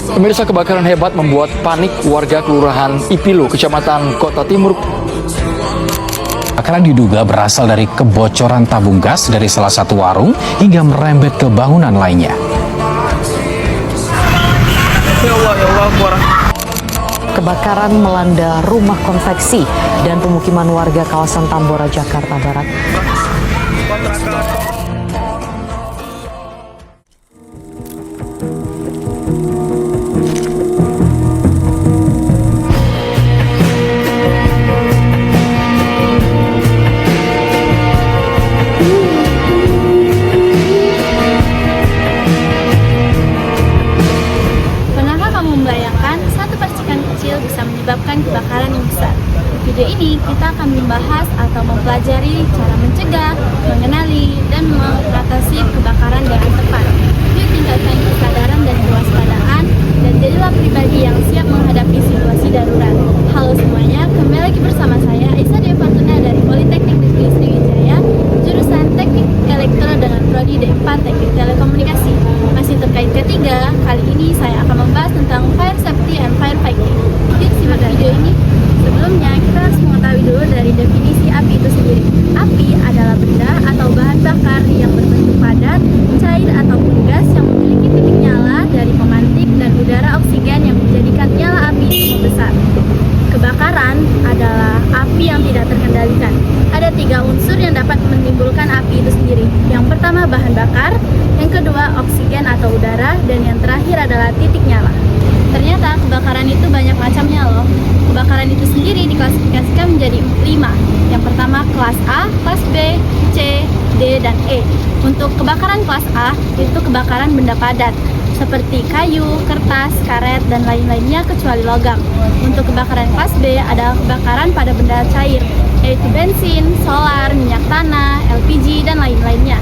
Pemirsa, kebakaran hebat membuat panik warga Kelurahan Ipilo, Kecamatan Kota Timur. Kebakaran diduga berasal dari kebocoran tabung gas dari salah satu warung hingga merembet ke bangunan lainnya. Kebakaran melanda rumah konveksi dan pemukiman warga kawasan Tambora, Jakarta Barat. Bisa menyebabkan kebakaran yang besar. Di video ini kita akan membahas atau mempelajari cara mencegah, mengenali, dan mengatasi kebakaran dengan tepat. Yuk tingkatkan kesadaran dan kewaspadaan, dan jadilah pribadi yang siap menghadapi situasi darurat. Halo semuanya, kembali lagi bersama saya Aisyah Dewi Fatuna dari Politeknik Negeri Sriwijaya, jurusan Teknik Elektro dengan prodi D4 Teknik Telekomunikasi. Masih terkait T3, kali ini saya akan membahas tentang fire safety and firefighting. Yuk simak video ini. Sebelumnya, kita harus mengetahui dulu dari definisi api itu sendiri. Api adalah benda atau bahan bakar yang berbentuk padat, cair ataupun gas yang memiliki titik nyala dari pemantik dan udara oksigen yang menjadikan nyala api membesar. Kebakaran adalah api yang tidak terkendalikan. Ada 3 unsur yang dapat menimbulkan api itu sendiri. Yang pertama bahan bakar, yang kedua oksigen atau udara, dan yang terakhir adalah titik nyala. Ternyata kebakaran itu banyak macamnya loh. Kebakaran itu sendiri diklasifikasikan menjadi 5. Yang pertama kelas A, kelas B, C, D, dan E. Untuk kebakaran kelas A, itu kebakaran benda padat seperti kayu, kertas, karet, dan lain-lainnya kecuali logam. Untuk kebakaran kelas B adalah kebakaran pada benda cair, yaitu bensin, solar, minyak tanah, LPG, dan lain-lainnya.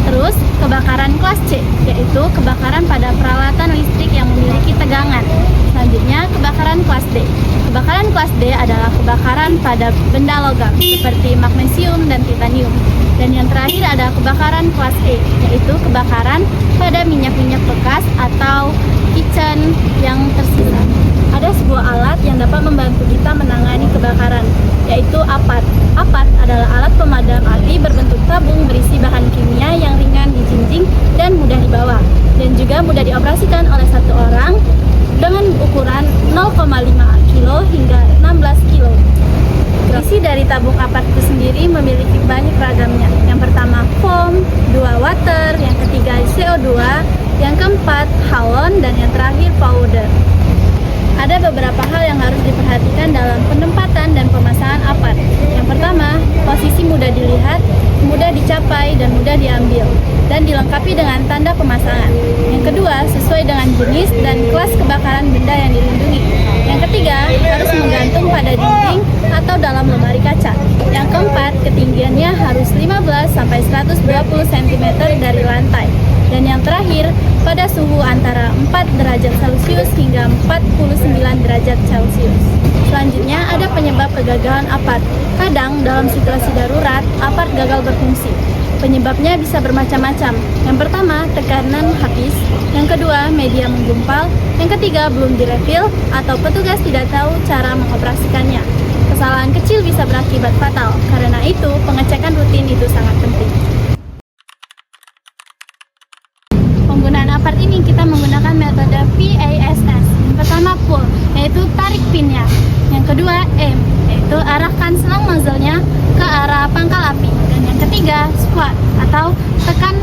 Terus, kebakaran kelas C, yaitu kebakaran pada peralatan listrik yang memiliki tegangan. Selanjutnya, kebakaran kelas D. Kebakaran kelas D adalah kebakaran pada benda logam, seperti magnesium dan titanium. Dan yang terakhir adalah kebakaran kelas E, yaitu kebakaran pada minyak-minyak bekas atau kitchen yang tersisa. Ada sebuah alat yang dapat membantu kita menangani kebakaran, yaitu APAT. APAT adalah alat pemadam api berbentuk tabung berisi bahan kimia yang ringan dijinjing dan mudah dibawa, dan juga mudah dioperasikan oleh satu orang dengan ukuran 0,5 kg hingga 16 kg. Isi dari tabung APAT itu sendiri memiliki banyak ragamnya. Yang pertama foam, 2 water, yang ketiga CO2, yang keempat halon, dan yang terakhir powder. Ada beberapa hal yang harus diperhatikan dalam penempatan dan pemasangan APAT. Yang pertama, posisi mudah dilihat, mudah dicapai, dan mudah diambil, dan dilengkapi dengan tanda pemasangan. Yang kedua, sesuai dengan jenis dan kelas kebakaran benda yang dilindungi. Yang ketiga, harus menggantung pada dinding atau dalam lemari kaca. Yang keempat, ketinggiannya harus 15-120 cm dari lantai. Dan yang terakhir, pada suhu antara 4 derajat Celcius hingga 49 derajat Celcius. Selanjutnya, ada penyebab kegagalan APAT. Kadang dalam situasi darurat, APAT gagal berfungsi. Penyebabnya bisa bermacam-macam. Yang pertama, tekanan habis. Yang kedua, media menggumpal. Yang ketiga, belum direfill atau petugas tidak tahu cara mengoperasikannya. Kesalahan kecil bisa berakibat fatal. Karena itu, pengecekan rutin itu sangat penting. Penggunaan APAT ini kita menggunakan metode PASS. Yang pertama pull, yaitu tarik pinnya. Yang kedua aim, yaitu arahkan selang nozzle-nya ke arah pangkal api. Dan yang ketiga squat atau tekan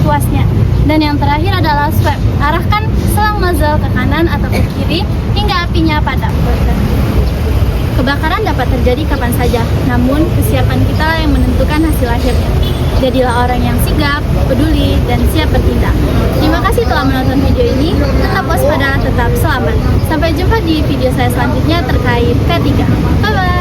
tuasnya. Dan yang terakhir adalah sweep, arahkan selang nozzle ke kanan atau ke kiri hingga apinya padam. Kebakaran dapat terjadi kapan saja, namun kesiapan kita yang menentukan hasil akhirnya. Jadilah orang yang sigap, peduli, dan siap bertindak. Terima kasih telah menonton video ini. Tetap waspada, tetap selamat. Sampai jumpa di video saya selanjutnya terkait T3. Bye-bye!